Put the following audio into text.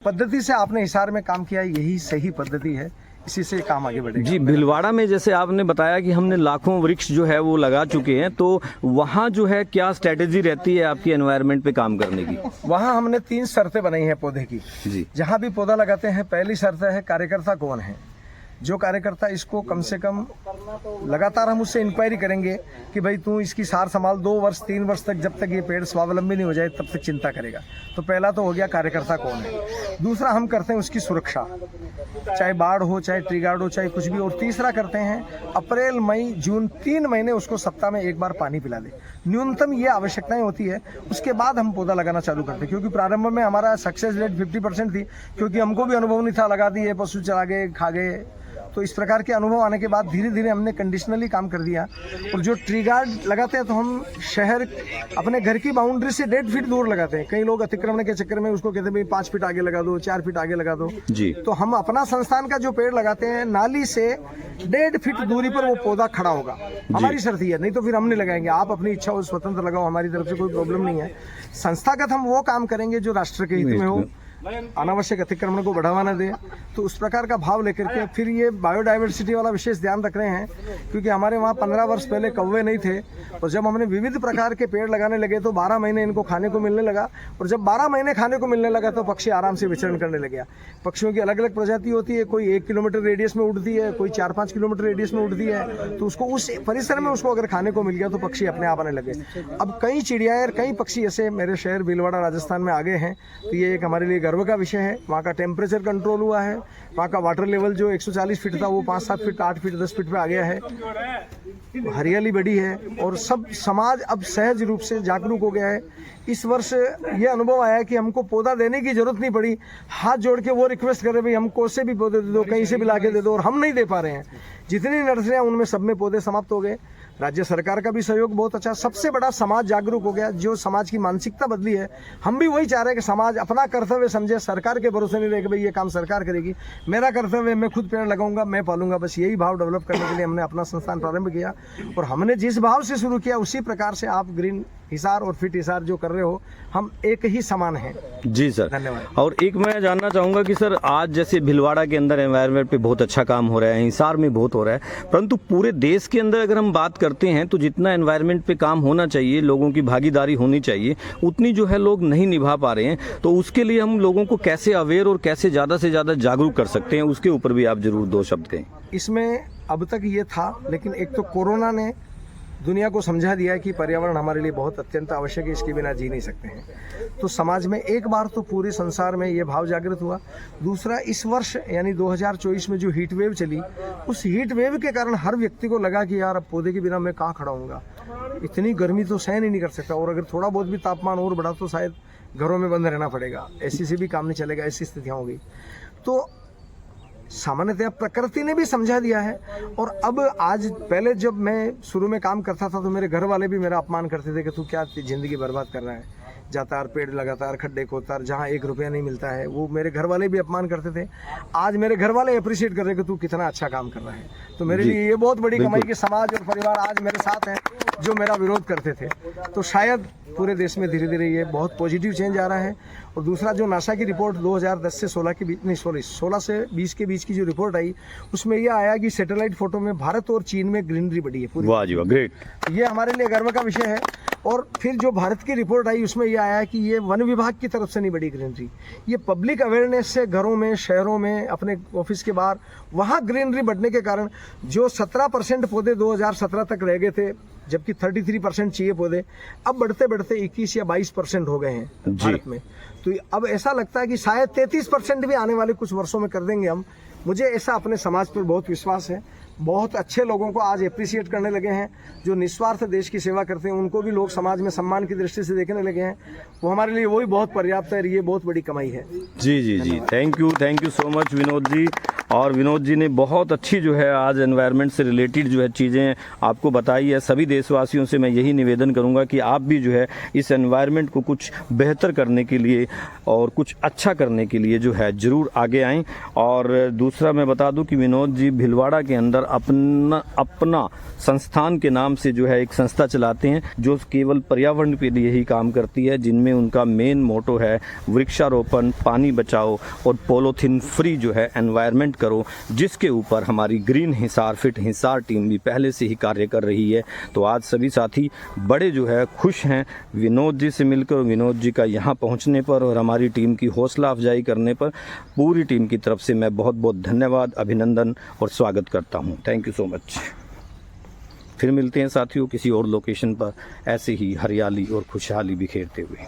पद्धति से आपने हिसार में काम किया, यही सही पद्धति है, इसी से काम आगे बढ़ेगा। जी, भीलवाड़ा में जैसे आपने बताया कि हमने लाखों वृक्ष जो है वो लगा चुके हैं, तो वहाँ जो है क्या स्ट्रेटेजी रहती है आपकी एनवायरनमेंट पे काम करने की? वहाँ हमने 3 शर्तें बनाई हैं पौधे की। जी, जहाँ भी पौधा लगाते हैं, पहली शर्त है कार्यकर्ता कौन है। जो कार्यकर्ता इसको कम से कम लगातार हम उससे इंक्वायरी करेंगे कि भाई तू इसकी सार संभाल 2 वर्ष 3 वर्ष तक, जब तक ये पेड़ स्वावलंबी नहीं हो जाए तब तक चिंता करेगा। तो पहला तो हो गया कार्यकर्ता कौन है। दूसरा हम करते हैं उसकी सुरक्षा, चाहे बाढ़ हो, चाहे ट्री गार्ड हो, चाहे कुछ भी। और तीसरा करते हैं अप्रैल मई जून 3 महीने उसको सप्ताह में 1 बार पानी पिला दे। न्यूनतम ये आवश्यकताएं होती है, उसके बाद हम पौधा लगाना चालू करते हैं। क्योंकि प्रारंभ में हमारा सक्सेस रेट 50% थी, क्योंकि हमको भी अनुभव नहीं था, लगा दिए, पशु चला गए, खा गए। तो इस प्रकार के अनुभव आने के बाद धीरे धीरे हमने कंडीशनली काम कर दिया। और जो ट्री गार्ड लगाते हैं तो हम शहर अपने घर की बाउंड्री से 1.5 फीट दूर लगाते हैं। कई लोग अतिक्रमण के चक्कर में उसको कहते हैं भाई 5 फीट आगे लगा दो, 4 फीट आगे लगा दो। जी, तो हम अपना संस्थान का जो पेड़ लगाते हैं, नाली से 1.5 फीट दूरी पर वो पौधा खड़ा होगा। हमारी शर्त है, नहीं तो फिर हम नहीं लगाएंगे। आप अपनी इच्छा हो स्वतंत्र लगाओ, हमारी तरफ से कोई प्रॉब्लम नहीं है। संस्थागत हम वो काम करेंगे जो राष्ट्र के हित में हो, अनावश्यक अतिक्रमण को बढ़ावा न दे। तो उस प्रकार का भाव लेकर के फिर ये बायोडाइवर्सिटी वाला विशेष ध्यान रख रहे हैं, क्योंकि हमारे वहाँ 15 वर्ष पहले कौवे नहीं थे। और जब हमने विविध प्रकार के पेड़ लगाने लगे तो 12 महीने इनको खाने को मिलने लगा। और जब 12 महीने खाने को मिलने लगा तो पक्षी आराम से विचरण करने लगे। पक्षियों की अलग अलग प्रजाति होती है, कोई 1 किलोमीटर रेडियस में उड़ती है, कोई 4-5 किलोमीटर रेडियस में उड़ती है। तो उसको उस परिसर में उसको अगर खाने को मिल गया तो पक्षी अपने आप आने लगे। अब कई चिड़ियाएं और कई पक्षी ऐसे मेरे शहर भीलवाड़ा राजस्थान में आ गए हैं। तो ये एक हमारे लिए गर्व का विषय है। वहाँ का टेम्परेचर कंट्रोल हुआ है, वहाँ का वाटर लेवल जो 140 फीट था वो 5-7 फीट, 8 फीट, 10 फीट पे आ गया है। हरियाली बढ़ी है और सब समाज अब सहज रूप से जागरूक हो गया है। इस वर्ष ये अनुभव आया कि हमको पौधा देने की जरूरत नहीं पड़ी। हाथ जोड़ के वो रिक्वेस्ट कर रहे भाई हमको से भी पौधे दे दो, कहीं से भी ला के दे दो, और हम नहीं दे पा रहे हैं। जितनी नर्सरियाँ उनमें सब में पौधे समाप्त हो गए। राज्य सरकार का भी सहयोग बहुत अच्छा। सबसे बड़ा समाज जागरूक हो गया, जो समाज की मानसिकता बदली है। हम भी वही चाह रहे हैं कि समाज अपना कर्तव्य समझे, सरकार के भरोसे नहीं रहे कि भाई ये काम सरकार करेगी। मेरा कर्तव्य, मैं खुद पेड़ लगाऊंगा, मैं पालूंगा। बस यही भाव डेवलप करने के लिए हमने अपना संस्थान प्रारंभ किया। और हमने जिस भाव से शुरू किया उसी प्रकार से आप ग्रीन हिसार और फिट हिसार जो कर रहे हो, हम एक ही समान हैं। जी सर, धन्यवाद। और एक मैं जानना चाहूँगा कि सर आज जैसे भीलवाड़ा के अंदर एनवायरनमेंट पे बहुत अच्छा काम हो रहा है, हिसार में बहुत हो रहा है, परंतु पूरे देश के अंदर अगर हम बात करते हैं तो जितना एनवायरनमेंट पे काम होना चाहिए, लोगों की भागीदारी होनी चाहिए, उतनी जो है लोग नहीं निभा पा रहे हैं। तो उसके लिए हम लोगों को कैसे अवेयर और कैसे ज़्यादा से ज़्यादा जागरूक कर सकते हैं, उसके ऊपर भी आप जरूर 2 शब्द कहें। इसमें अब तक ये था, लेकिन एक तो कोरोना ने दुनिया को समझा दिया है कि पर्यावरण हमारे लिए बहुत अत्यंत आवश्यक है, इसके बिना जी नहीं सकते हैं। तो समाज में एक बार तो पूरे संसार में ये भाव जागृत हुआ। दूसरा, इस वर्ष यानी 2024 में जो हीट वेव चली, उस हीट वेव के कारण हर व्यक्ति को लगा कि यार अब पौधे के बिना मैं कहाँ खड़ा हूँगा, इतनी गर्मी तो सहन ही नहीं कर सकता। और अगर थोड़ा बहुत भी तापमान और बढ़ा तो शायद घरों में बंद रहना पड़ेगा, एसी से भी काम नहीं चलेगा, ऐसी स्थितियाँ हो गई। तो सामान्यतः प्रकृति ने भी समझा दिया है। और अब आज, पहले जब मैं शुरू में काम करता था तो मेरे घर वाले भी मेरा अपमान करते थे कि तू क्या जिंदगी बर्बाद कर रहा है, जाता पेड़ लगातार, खड्डे खोदता, जहाँ 1 रुपया नहीं मिलता है। वो मेरे घर वाले भी अपमान करते थे। आज मेरे घर वाले अप्रिशिएट कर रहे हैं कि तू कितना अच्छा काम कर रहा है। तो मेरे लिए ये बहुत बड़ी कमाई कि समाज और परिवार आज मेरे साथ हैं, जो मेरा विरोध करते थे। तो शायद पूरे देश में धीरे धीरे ये बहुत पॉजिटिव चेंज आ रहा है। और दूसरा, जो नासा की रिपोर्ट 2010 से 16 के बीच, नहीं 16 से 20 के बीच की जो रिपोर्ट आई, उसमें यह आया कि सैटेलाइट फोटो में भारत और चीन में ग्रीनरी बढ़ी है पूरी। वाह जी वाह, ग्रेट। ये हमारे लिए गर्व का विषय है। और फिर जो भारत की रिपोर्ट आई उसमें यह आया कि ये वन विभाग की तरफ से नहीं बढ़ी ग्रीनरी, ये पब्लिक अवेयरनेस से घरों में, शहरों में, अपने ऑफिस के बाहर, वहाँ ग्रीनरी बढ़ने के कारण जो 17% पौधे 2017 तक रह गए थे, जबकि 33% चाहिए पौधे, अब बढ़ते बढ़ते 21 या 22% हो गए हैं भारत में। तो अब ऐसा लगता है कि शायद 33% भी आने वाले कुछ वर्षों में कर देंगे हम। मुझे ऐसा अपने समाज पर बहुत विश्वास है। बहुत अच्छे लोगों को आज एप्रिशिएट करने लगे हैं, जो निस्वार्थ देश की सेवा करते हैं, उनको भी लोग समाज में सम्मान की दृष्टि से देखने लगे हैं। वो हमारे लिए वही बहुत पर्याप्त है, ये बहुत बड़ी कमाई है। जी जी जी, thank you so much Vinod ji. और विनोद जी ने बहुत अच्छी जो है आज एनवायरनमेंट से रिलेटेड जो है चीज़ें आपको बताई है। सभी देशवासियों से मैं यही निवेदन करूंगा कि आप भी जो है इस एनवायरनमेंट को कुछ बेहतर करने के लिए और कुछ अच्छा करने के लिए जो है ज़रूर आगे आएँ। और दूसरा मैं बता दूं कि विनोद जी भीलवाड़ा के अंदर अपना संस्थान के नाम से जो है एक संस्था चलाते हैं जो केवल पर्यावरण के लिए ही काम करती है, जिनमें उनका मेन मोटो है वृक्षारोपण, पानी बचाओ और पॉलीथीन फ्री जो है एनवायरनमेंट करो, जिसके ऊपर हमारी green Hisar fit Hisar team भी पहले से ही कार्य कर रही है। तो आज सभी साथी बड़े जो है खुश हैं विनोद जी से मिलकर, विनोद जी का यहाँ पहुँचने पर और हमारी टीम की हौसला अफजाई करने पर पूरी टीम की तरफ से मैं बहुत बहुत धन्यवाद, अभिनंदन और स्वागत करता हूँ। Thank you so much. फिर मिलते हैं साथियों किसी और लोकेशन पर ऐसे ही हरियाली और खुशहाली बिखेरते हुए।